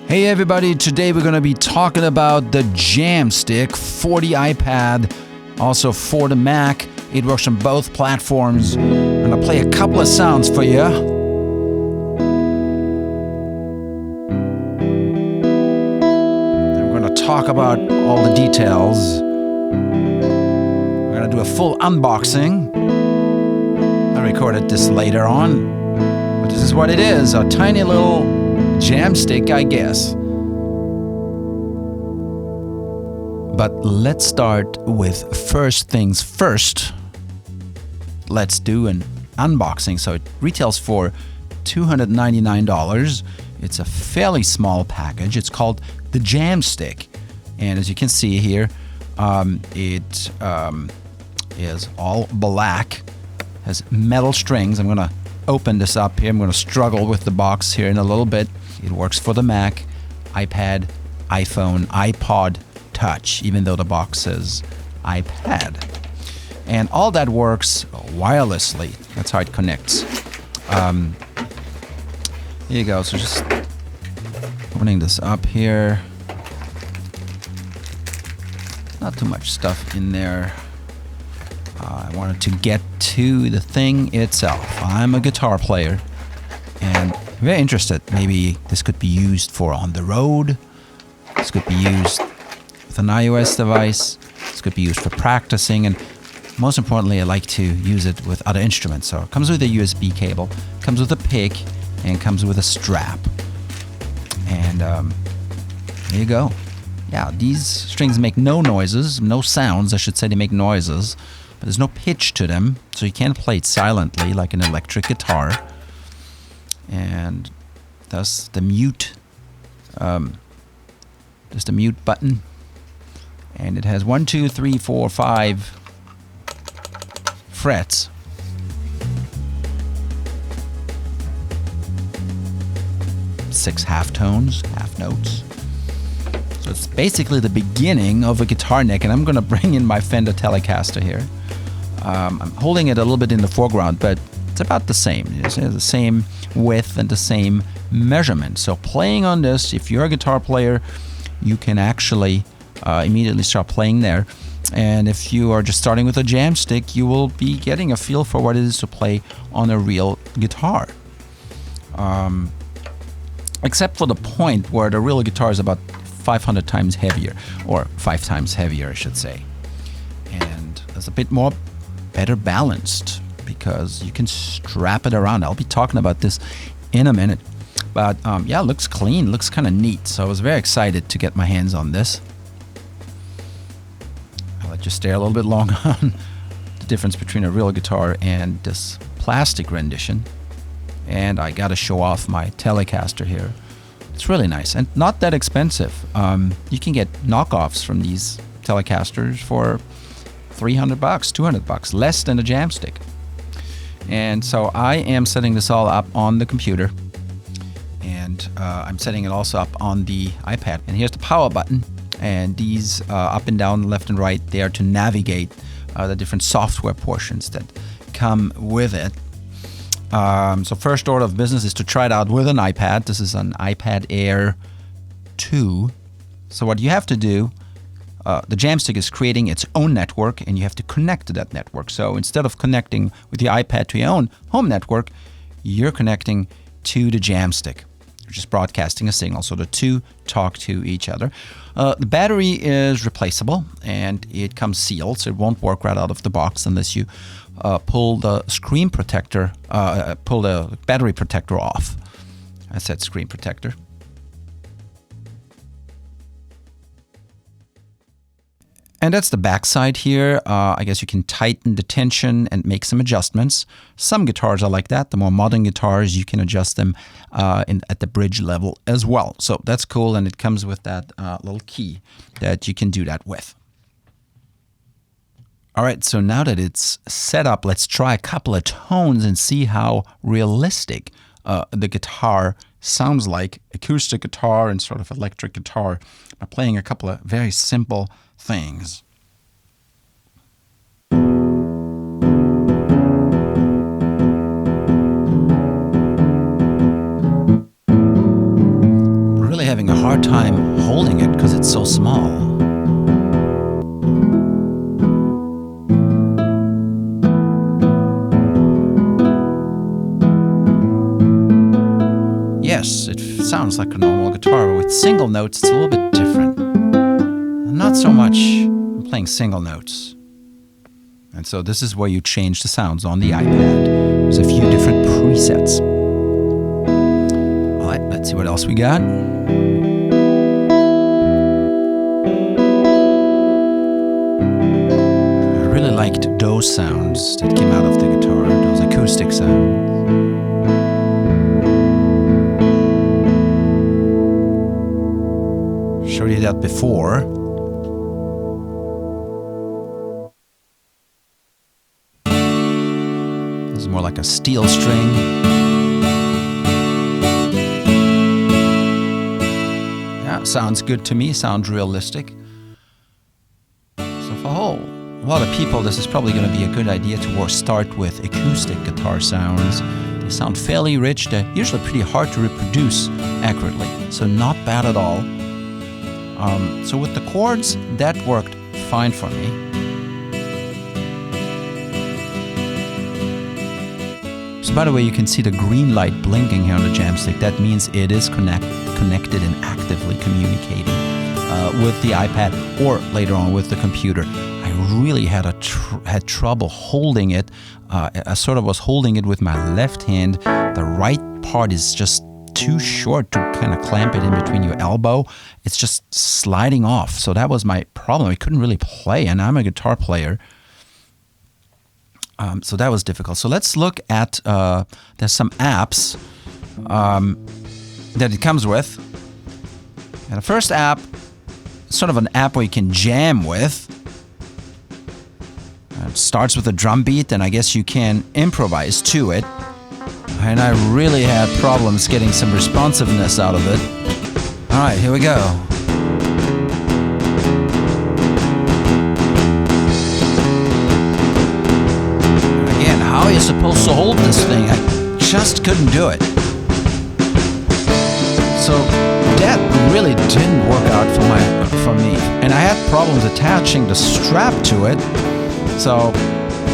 Hey everybody, today we're going to be talking about the JAMSTIK for the iPad, also for the Mac. It works on both platforms. I'm going to play a couple of sounds for you. And we're going to talk about all the details. We're going to do a full unboxing. I recorded this later on, but this is what it is, a tiny little JAMSTIK, I guess. But let's start with first things first. Let's do an unboxing. So it retails for $299. It's a fairly small package. It's called the JAMSTIK. And as you can see here, it is all black, has metal strings. I'm going to open this up here. I'm going to struggle with the box here in a little bit. It works for the Mac, iPad, iPhone, iPod Touch, even though the box says iPad. And all that works wirelessly. That's how it connects. Here you go. So just opening this up here. Not too much stuff in there. I wanted to get to the thing itself. I'm a guitar player and very interested. Maybe this could be used for on the road. This could be used with an iOS device. This could be used for practicing. And most importantly, I like to use it with other instruments. So it comes with a USB cable, comes with a pick, and comes with a strap. And there you go. Yeah, these strings make no noises, no sounds. I should say they make noises. But there's no pitch to them, so you can't play it silently like an electric guitar. And thus the mute, just a mute button. And it has 1, 2, 3, 4, 5 frets. Six half tones, half notes. So it's basically the beginning of a guitar neck, and I'm going to bring in my Fender Telecaster here. I'm holding it a little bit in the foreground, but it's about the same. It's the same width and the same measurement. So playing on this, if you're a guitar player, you can actually immediately start playing there. And if you are just starting with a JAMSTIK, you will be getting a feel for what it is to play on a real guitar. Except for the point where the real guitar is about 500 times heavier, or 5 times heavier, I should say. And there's a bit more better balanced because you can strap it around. I'll be talking about this in a minute. But yeah, it looks clean, looks kind of neat. So I was very excited to get my hands on this. I'll let you stare a little bit long on the difference between a real guitar and this plastic rendition. And I got to show off my Telecaster here. It's really nice and not that expensive. You can get knockoffs from these Telecasters for $300, $200, less than a JAMSTIK. And so I am setting this all up on the computer. And I'm setting it also up on the iPad. And here's the power button. And these up and down, left and right, they are to navigate the different software portions that come with it. So first order of business is to try it out with an iPad. This is an iPad Air 2. So what you have to do, the JAMSTIK is creating its own network, and you have to connect to that network. So instead of connecting with the iPad to your own home network, you're connecting to the JAMSTIK, which is broadcasting a signal. So the two talk to each other. The battery is replaceable, and it comes sealed, so it won't work right out of the box unless you pull the screen protector, pull the battery protector off. I said screen protector. And that's the back side here. I guess you can tighten the tension and make some adjustments. Some guitars are like that. The more modern guitars, you can adjust them at the bridge level as well. So that's cool, and it comes with that little key that you can do that with. All right, so now that it's set up, let's try a couple of tones and see how realistic the guitar sounds like. Acoustic guitar and sort of electric guitar by playing a couple of very simple things. really having a hard time holding it because it's so small. Yes, it sounds like a normal guitar, but with single notes it's a little bit different. Not so much playing single notes. And so this is where you change the sounds on the iPad. There's a few different presets. All right, let's see what else we got. I really liked those sounds that came out of the guitar, those acoustic sounds. Showed you that before. This is more like a steel string. Yeah, sounds good to me, sounds realistic. So for a lot of people, this is probably going to be a good idea to start with acoustic guitar sounds. They sound fairly rich, they're usually pretty hard to reproduce accurately, so not bad at all. So with the chords, that worked fine for me. So by the way, you can see the green light blinking here on the JAMSTIK. That means it is connected and actively communicating with the iPad or later on with the computer. I really had trouble holding it. I sort of was holding it with my left hand. The right part is just too short to kind of clamp it in between your elbow. It's just sliding off. So that was my problem. I couldn't really play, and I'm a guitar player. So that was difficult. So let's look at, there's some apps that it comes with. And the first app is sort of an app where you can jam with. It starts with a drum beat, and I guess you can improvise to it. And I really had problems getting some responsiveness out of it. All right, here we go. Again, how are you supposed to hold this thing? I just couldn't do it. So that really didn't work out for me. And I had problems attaching the strap to it. So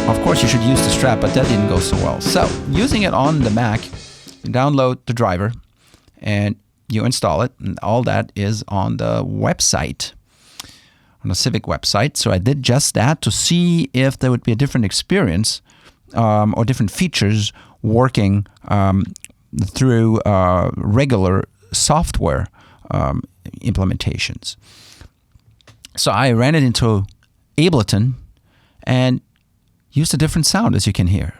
of course you should use the strap, but that didn't go so well. So using it on the Mac, you download the driver and you install it, and all that is on the website, on the Civic website. So I did just that to see if there would be a different experience or different features working through regular software implementations. So I ran it into Ableton and used a different sound, as you can hear.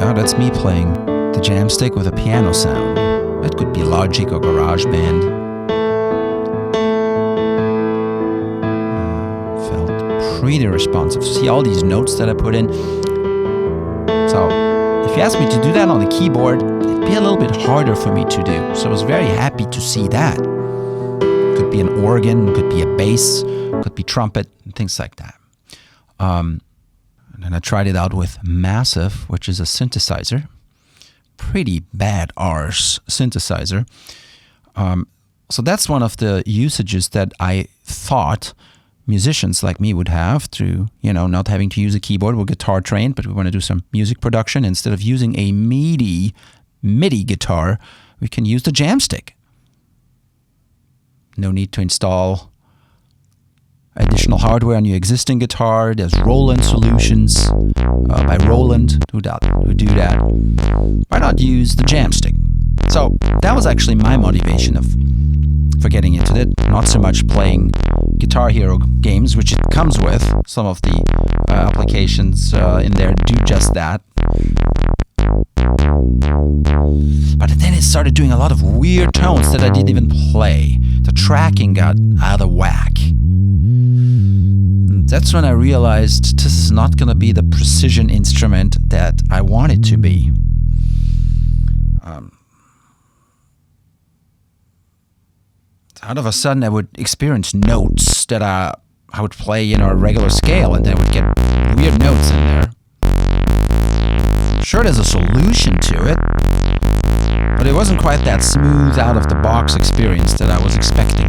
Oh, that's me playing the JAMSTIK with a piano sound. That could be Logic or GarageBand. Felt pretty responsive. See all these notes that I put in? So if you asked me to do that on the keyboard, it'd be a little bit harder for me to do. So I was very happy to see that. Could be an organ, could be a bass, could be trumpet, and things like that. And then I tried it out with Massive, which is a synthesizer. Pretty bad arse synthesizer. So that's one of the usages that I thought musicians like me would have through, not having to use a keyboard. We're guitar trained, but we want to do some music production. Instead of using a MIDI guitar, we can use the JAMSTIK. No need to install additional hardware on your existing guitar. There's Roland solutions by Roland who do that. Why not use the JAMSTIK? So that was actually my motivation for getting into it. Not so much playing Guitar Hero games, which it comes with. Some of the applications in there do just that. But then it started doing a lot of weird tones that I didn't even play. The tracking got out of whack. That's when I realized this is not going to be the precision instrument that I want it to be. Out of a sudden, I would experience notes that I would play a regular scale, and then I would get weird notes in there. Sure, there's a solution to it. wasn't quite that smooth out of the box experience that I was expecting.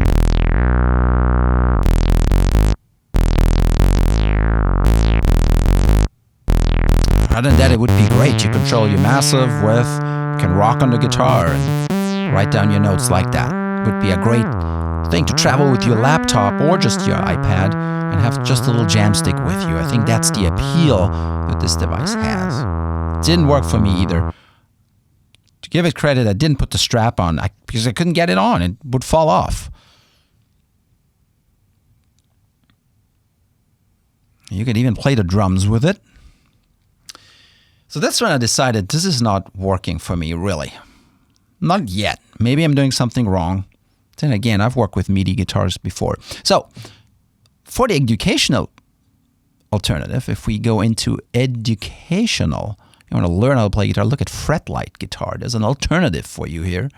Other than that, it would be great. You control your massive with, can rock on the guitar and write down your notes like that. Would be a great thing to travel with your laptop or just your iPad and have just a little JAMSTIK with you. I think that's the appeal that this device has. It didn't work for me either. To give it credit, I didn't put the strap on because I couldn't get it on. It would fall off. You could even play the drums with it. So that's when I decided this is not working for me, really. Not yet. Maybe I'm doing something wrong. Then again, I've worked with MIDI guitars before. So for the educational alternative, if we go into educational, you want to learn how to play guitar, look at Fretlight guitar. There's an alternative for you here.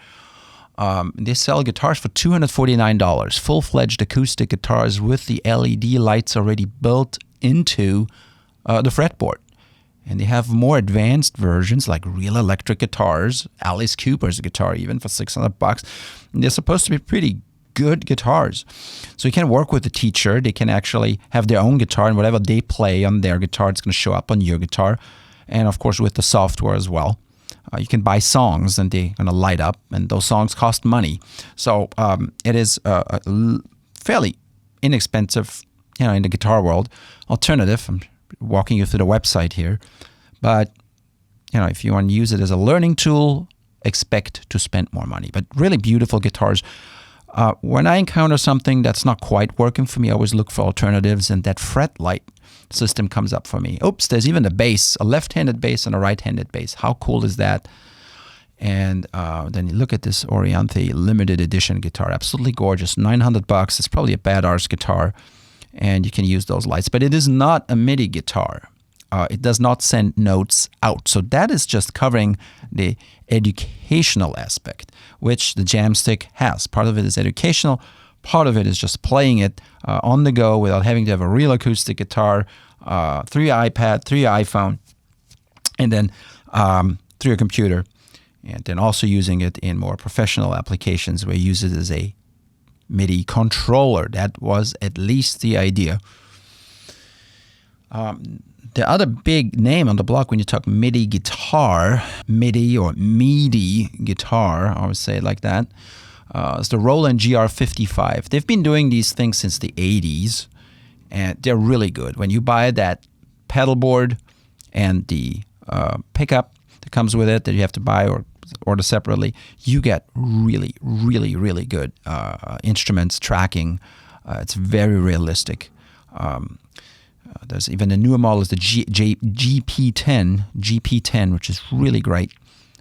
They sell guitars for $249, full-fledged acoustic guitars with the LED lights already built into the fretboard. And they have more advanced versions like real electric guitars, Alice Cooper's guitar even for $600. And they're supposed to be pretty good guitars. So you can work with the teacher. They can actually have their own guitar, and whatever they play on their guitar, it's going to show up on your guitar. And of course with the software as well. You can buy songs and they're going to light up, and those songs cost money. So it is a fairly inexpensive, in the guitar world, alternative. I'm walking you through the website here. But, if you want to use it as a learning tool, expect to spend more money. But really beautiful guitars. When I encounter something that's not quite working for me, I always look for alternatives, and that Fretlight system comes up for me. Oops, there's even a bass, a left-handed bass and a right-handed bass. How cool is that? And then you look at this Orianthe limited edition guitar. Absolutely gorgeous. $900. It's probably a bad Ars guitar. And you can use those lights. But it is not a MIDI guitar. It does not send notes out. So that is just covering the educational aspect, which the JAMSTIK has. Part of it is educational. Part of it is just playing it on the go without having to have a real acoustic guitar through your iPad, through your iPhone, and then through your computer. And then also using it in more professional applications where you use it as a MIDI controller. That was at least the idea. The other big name on the block when you talk MIDI guitar, MIDI or MIDI guitar, I would say it like that, is the Roland GR55. They've been doing these things since the 80s, and they're really good. When you buy that pedal board and the pickup that comes with it that you have to buy or order separately, you get really, really, really good instruments tracking. It's very realistic. There's even a newer model is the GP10, which is really great.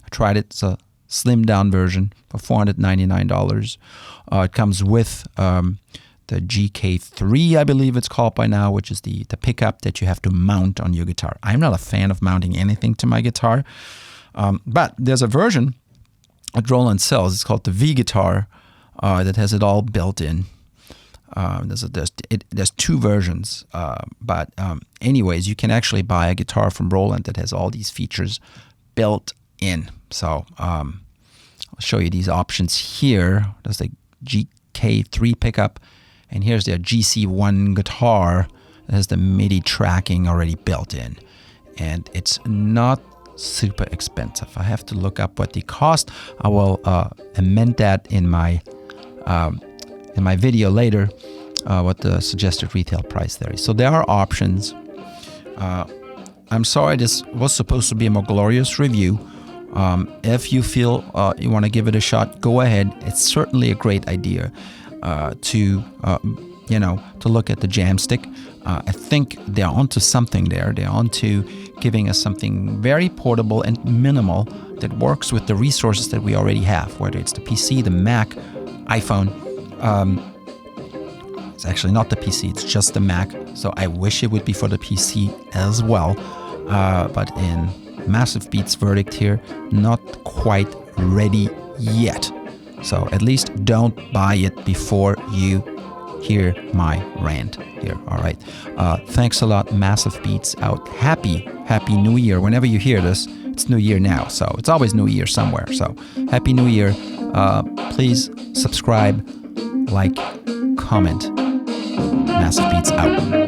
I tried it. It's a slimmed down version for $499. It comes with the GK3, I believe it's called by now, which is the pickup that you have to mount on your guitar. I'm not a fan of mounting anything to my guitar. But there's a version that Roland sells. It's called the V guitar that has it all built in. There's two versions. But anyways, you can actually buy a guitar from Roland that has all these features built in. So I'll show you these options here. There's the GK3 pickup. And here's their GC1 guitar that has the MIDI tracking already built in. And it's not super expensive. I have to look up what they cost. I will amend that in my video later, what the suggested retail price there is. So there are options. I'm sorry, this was supposed to be a more glorious review. If you feel you want to give it a shot, go ahead. It's certainly a great idea to look at the JAMSTIK. I think they're onto something there. They're onto giving us something very portable and minimal that works with the resources that we already have, whether it's the PC, the Mac, iPhone. It's actually not the PC, it's just the Mac. So I wish it would be for the PC as well. But in Massivebeatz verdict here, not quite ready yet. So at least don't buy it before you hear my rant here. All right. Thanks a lot, Massivebeatz out. Happy New Year. Whenever you hear this, It's New Year now, so it's always New Year somewhere. So Happy New Year. Please subscribe, like, comment. Massivebeatz out.